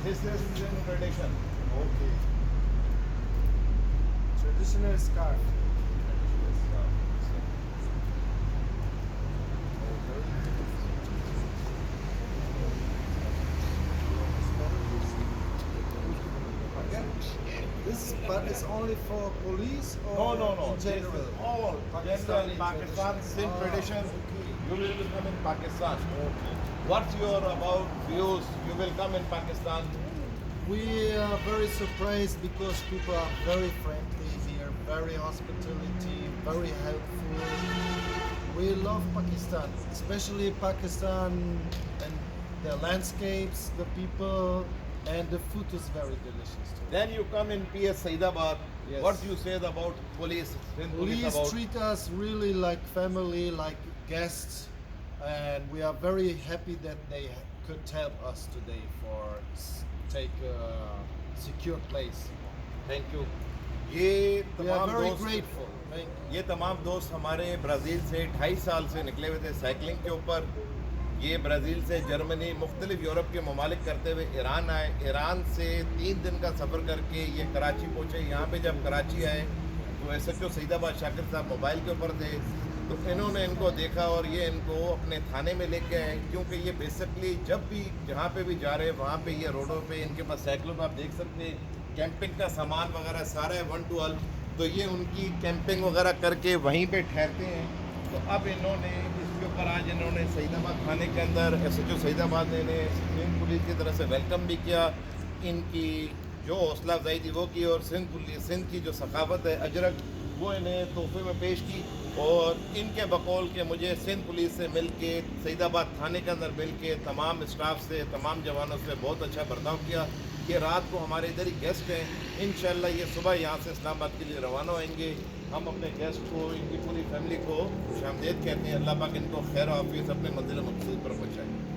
This is in tradition. Okay. Traditional scarf. But it's only for police or No. in This general? is all Pakistani general Pakistan, Sindh tradition. Okay. You will become in Pakistan. What's your about views? You will come in Pakistan. We are very surprised because people are very friendly here, very hospitality, very helpful. We love Pakistan, especially Pakistan and the landscapes, the people, and the food is very delicious too. Then you come in PS Saidabad. Yes. What do you say about police? Sindh police Police about? treat us really like family, like guests, and we are very happy that they could help us today for take a secure place. Thank you. یہ We are تمام very دوست grateful. Thank you. یہ تمام دوست ہمارے Brazil سے 2.5 سال سے نکلے ہوئے تھے سائیکلنگ کے اوپر. یہ برازیل سے جرمنی مختلف یورپ کے ممالک کرتے ہوئے ایران آئے. ایران سے 3 دن کا سفر کر کے یہ کراچی پہنچے. یہاں پہ جب کراچی آئے تو ایس ایچ او سعیدآباد شاکر صاحب موبائل کے اوپر تھے, تو انہوں نے ان کو دیکھا اور یہ ان کو اپنے تھانے میں لے کے آئے, کیونکہ یہ بیسکلی جب بھی جہاں پہ بھی جا رہے ہیں وہاں پہ یہ روڈوں پہ ان کے پاس سائیکلوں پہ آپ دیکھ سکتے ہیں کیمپنگ کا سامان وغیرہ سارا ہے 1 to 1, تو یہ ان کی کیمپنگ وغیرہ کر کے وہیں پہ ٹھہرتے ہیں. تو اب انہوں نے اس کے اوپر آج انہوں نے سعیدآباد تھانے کے اندر ایس ایچ او سعیدآباد نے انہیں سندھ پولیس کی طرف سے ویلکم بھی کیا. ان کی جو حوصلہ افزائی تھی وہ کی, اور سندھ کی جو ثقافت ہے اجرک وہ انہیں تحفے میں پیش کی. اور ان کے بقول کہ مجھے سندھ پولیس سے مل کے سعیدآباد تھانے کے اندر مل کے تمام اسٹاف سے تمام جوانوں سے بہت اچھا برتاؤ کیا. یہ رات کو ہمارے ادھر ہی گیسٹ ہیں, انشاءاللہ یہ صبح یہاں سے اسلام آباد کے لیے روانہ ہوئیں گے. ہم اپنے گیسٹ کو ان کی پوری فیملی کو خوش آمدید کہتے ہیں. اللہ پاک ان کو خیر و عافیت اپنے منزل مقصود پر پہنچائے.